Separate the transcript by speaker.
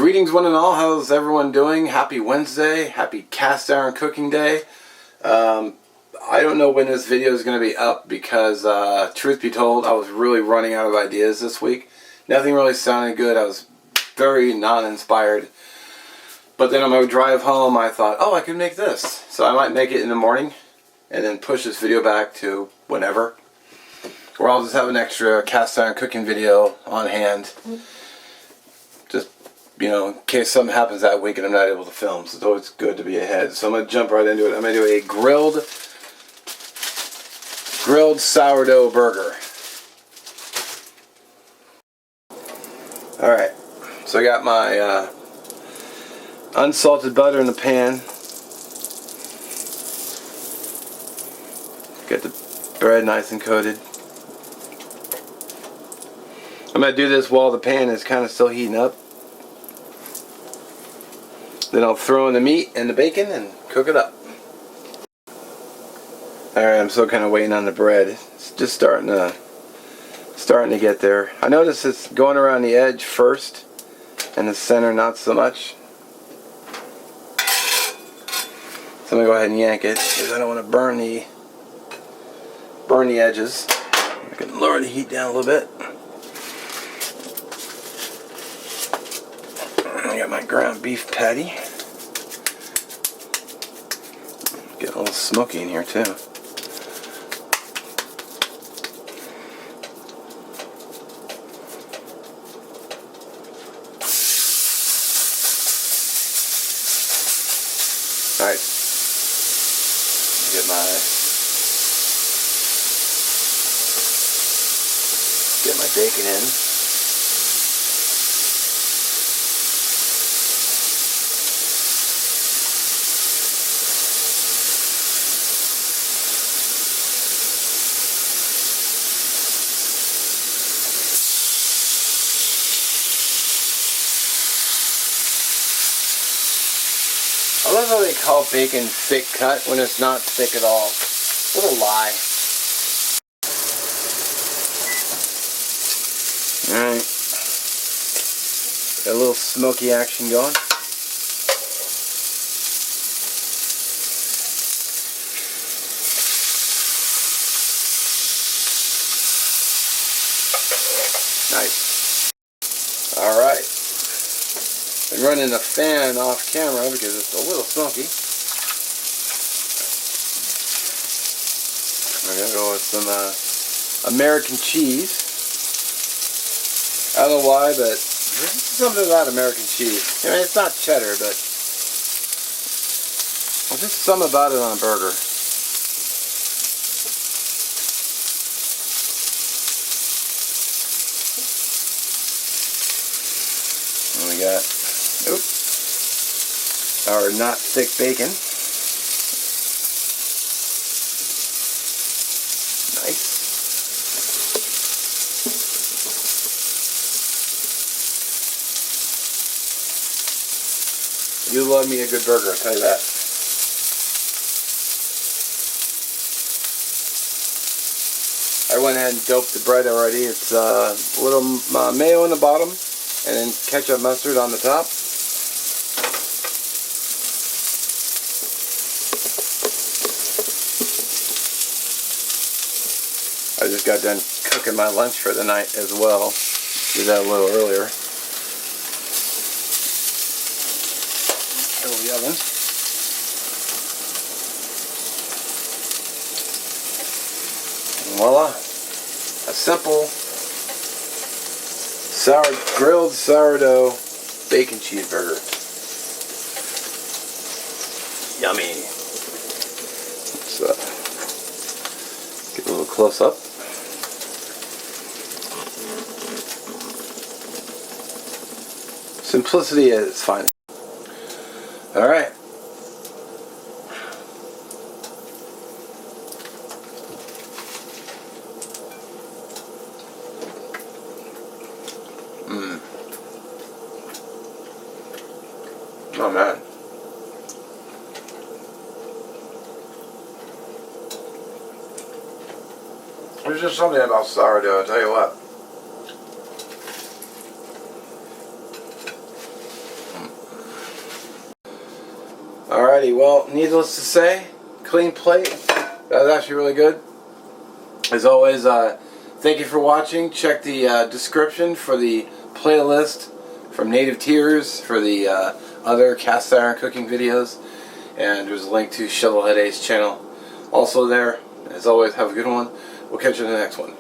Speaker 1: Greetings one and all, how's everyone doing? Happy Wednesday, happy cast iron cooking day. I don't know when this video is going to be up because truth be told, I was really running out of ideas this week. Nothing really sounded good, I was very non-inspired. But then on my drive home I thought, oh, I could make this. So I might make it in the morning and then push this video back to whenever. Or I'll just have an extra cast iron cooking video on hand. Just, you know, in case something happens that week and I'm not able to film. So it's always good to be ahead. So I'm going to jump right into it. I'm going to do a grilled sourdough burger. Alright, so I got my unsalted butter in the pan. Get the bread nice and coated. I'm going to do this while the pan is kind of still heating up. Then I'll throw in the meat and the bacon and cook it up. Alright, I'm still kind of waiting on the bread. It's just starting to get there. I notice it's going around the edge first and the center not so much. So I'm going to go ahead and yank it because I don't want to burn the edges. I can lower the heat down a little bit. I got my ground beef patty. Getting a little smoky in here too. Alright. Get my bacon in. I love how they call bacon thick cut when it's not thick at all. What a lie. Alright. Got a little smoky action going. Nice. Alright. I'm running the fan off camera because it's a little smoky. I'm going to go with some American cheese. I don't know why, but there's something about American cheese. I mean, it's not cheddar, but there's just something about it on a burger. And we got our not thick bacon. Nice. You love me a good burger, I'll tell you that. I went ahead and doped the bread already. It's a little mayo on the bottom and then ketchup mustard on the top. I just got done cooking my lunch for the night as well. Did that a little earlier. Fill the oven. And voila! A simple grilled sourdough bacon cheeseburger. Yummy! Let's get a little close up. Simplicity is fine. Alright. Oh man. There's just something about sourdough, I'll tell you what. Alrighty, well, needless to say, clean plate. That was actually really good. As always, thank you for watching. Check the description for the playlist from Native Tears for the other cast iron cooking videos. And there's a link to Shovelhead Ace channel also there. As always, have a good one. We'll catch you in the next one.